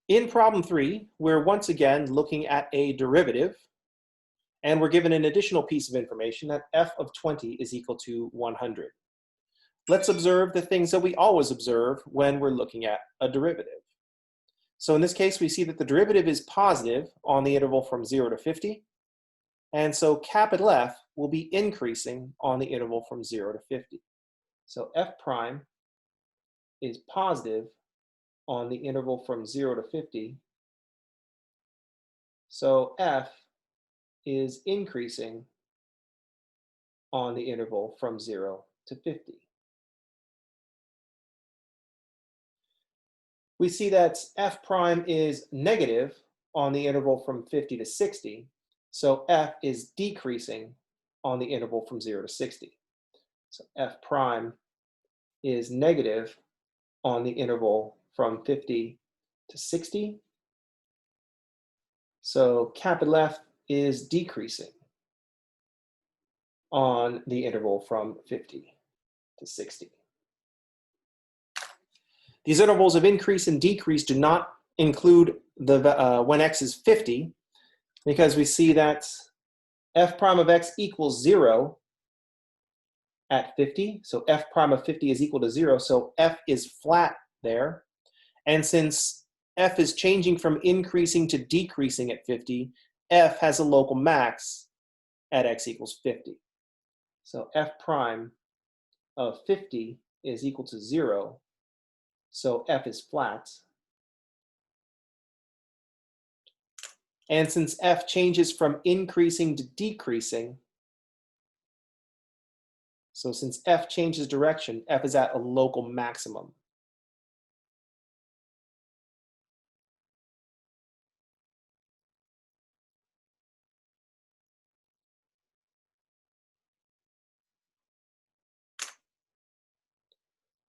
In problem 3, we're once again looking at a derivative, and we're given an additional piece of information that f of 20 is equal to 100. Let's observe the things that we always observe when we're looking at a derivative. So in this case, we see that the derivative is positive on the interval from 0 to 50, and so capital F will be increasing on the interval from 0 to 50. So f prime is positive on the interval from 0 to 50. So f is increasing on the interval from 0 to 50. We see that f prime is negative on the interval from 50 to 60. So f is decreasing on the interval from 0 to 60. So f prime is negative on the interval from 50 to 60. So capital F is decreasing on the interval from 50 to 60. These intervals of increase and decrease do not include the when x is 50, because we see that f prime of x equals 0 at 50. So f prime of 50 is equal to 0, so f is flat there. And since f is changing from increasing to decreasing at 50, f has a local max at x equals 50. So f prime of 50 is equal to 0, so f is flat. And since f changes from increasing to decreasing, so since f changes direction, f is at a local maximum.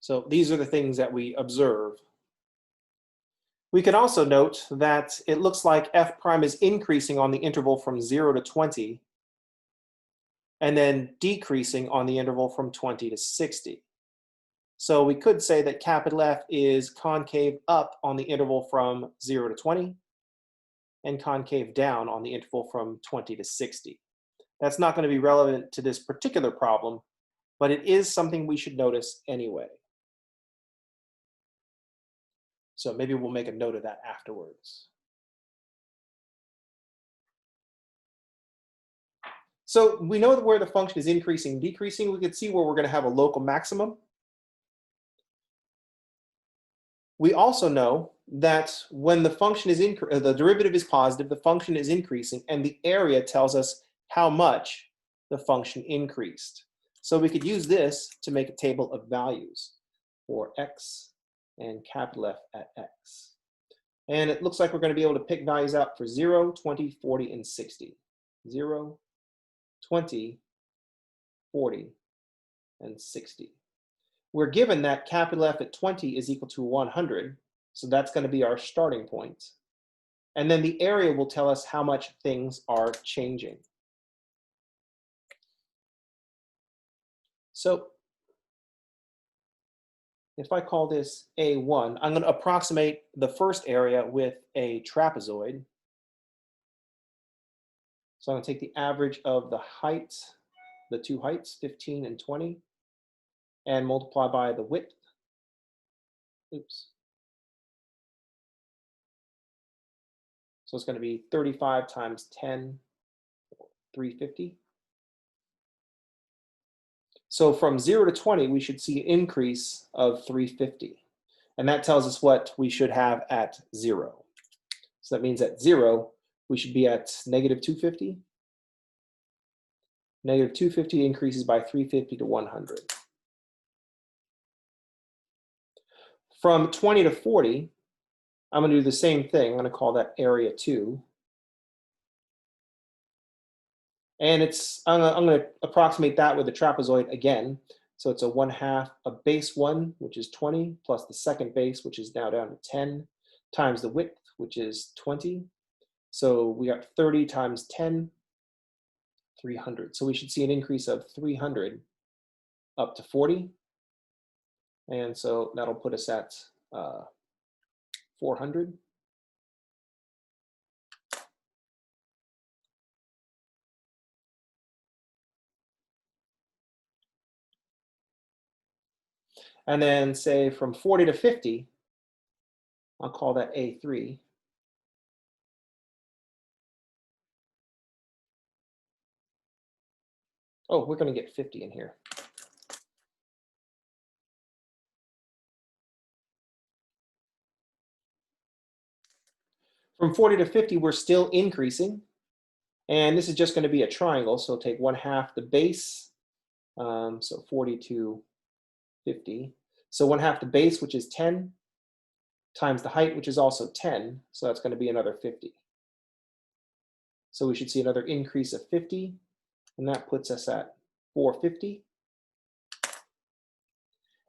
So these are the things that we observe. We can also note that it looks like f prime is increasing on the interval from 0 to 20, and then decreasing on the interval from 20 to 60. So we could say that capital F is concave up on the interval from 0 to 20, and concave down on the interval from 20 to 60. That's not going to be relevant to this particular problem, but it is something we should notice anyway. So maybe we'll make a note of that afterwards. So we know that where the function is increasing and decreasing, we can see where we're going to have a local maximum. We also know that when the function is the derivative is positive, the function is increasing, and the area tells us how much the function increased. So we could use this to make a table of values for x and capital F at x. And it looks like we're going to be able to pick values out for 0, 20, 40, and 60. 0, 20, 40, and 60. We're given that capital F at 20 is equal to 100, so that's going to be our starting point. And then the area will tell us how much things are changing. So if I call this A1, I'm going to approximate the first area with a trapezoid. So I'm going to take the average of the height, the two heights, 15 and 20, and multiply by the width. Oops. So it's going to be 35 times 10, 350. So from 0 to 20, we should see an increase of 350. And that tells us what we should have at 0. So that means at 0, we should be at negative 250. Negative 250 increases by 350 to 100. From 20 to 40, I'm going to do the same thing. I'm going to call that area 2. And I'm going to approximate that with a trapezoid again. So it's a 1/2, a base 1, which is 20, plus the second base, which is now down to 10, times the width, which is 20. So we got 30 times 10, 300. So we should see an increase of 300 up to 40. And so that'll put us at 400. And then say from 40 to 50, I'll call that A3. Oh, we're going to get 50 in here. From 40 to 50, we're still increasing. And this is just going to be a triangle. So take 1/2 the base. So 40 to 50. So 1/2 the base, which is 10, times the height, which is also 10. So that's going to be another 50. So we should see another increase of 50. And that puts us at 450.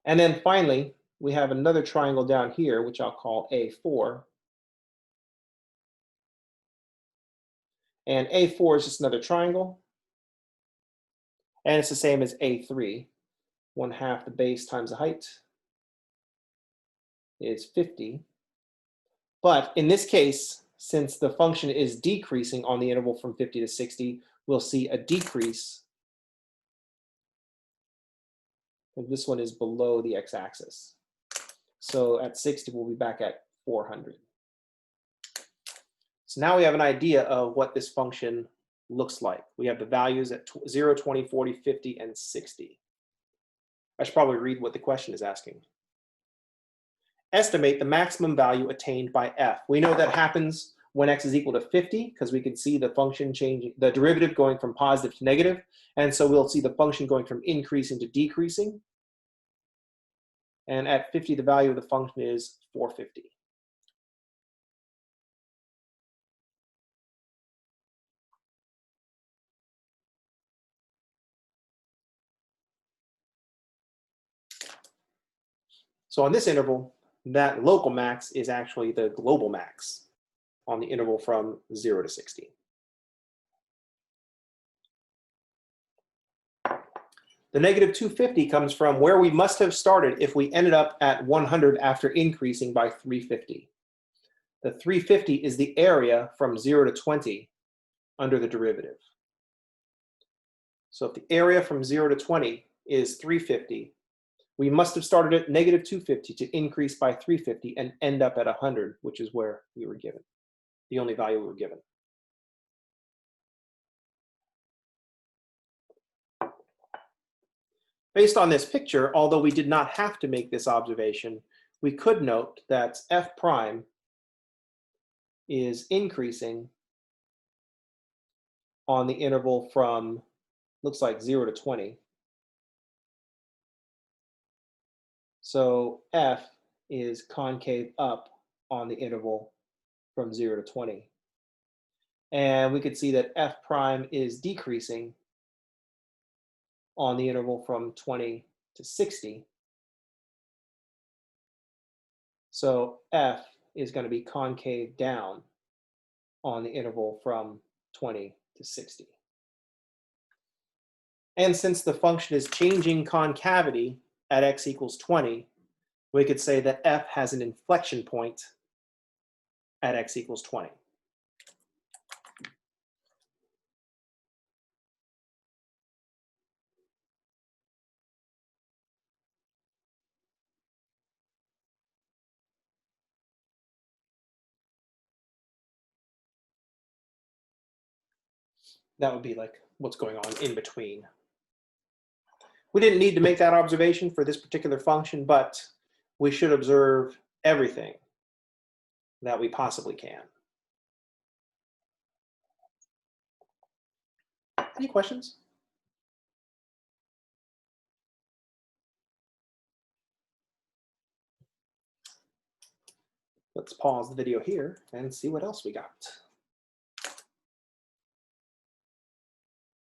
And then finally, we have another triangle down here, which I'll call A4. And A4 is just another triangle. And it's the same as A3. 1/2 the base times the height is 50. But in this case, since the function is decreasing on the interval from 50 to 60, we'll see a decrease. And this one is below the x-axis. So at 60, we'll be back at 400. So now we have an idea of what this function looks like. We have the values at 0, 20, 40, 50, and 60. I should probably read what the question is asking. Estimate the maximum value attained by f. We know that happens when x is equal to 50, because we can see the function changing, the derivative going from positive to negative. And so we'll see the function going from increasing to decreasing. And at 50, the value of the function is 450. So on this interval, that local max is actually the global max on the interval from 0 to 60. The negative 250 comes from where we must have started if we ended up at 100 after increasing by 350. The 350 is the area from 0 to 20 under the derivative. So if the area from 0 to 20 is 350, we must have started at negative 250 to increase by 350 and end up at 100, which is where we were given, the only value we were given. Based on this picture, although we did not have to make this observation, we could note that f prime is increasing on the interval from, looks like 0 to 20. So f is concave up on the interval from 0 to 20. And we could see that f prime is decreasing on the interval from 20 to 60. So f is going to be concave down on the interval from 20 to 60. And since the function is changing concavity at x equals 20, we could say that f has an inflection point at x equals 20. That would be like what's going on in between. We didn't need to make that observation for this particular function, but we should observe everything that we possibly can. Any questions? Let's pause the video here and see what else we got.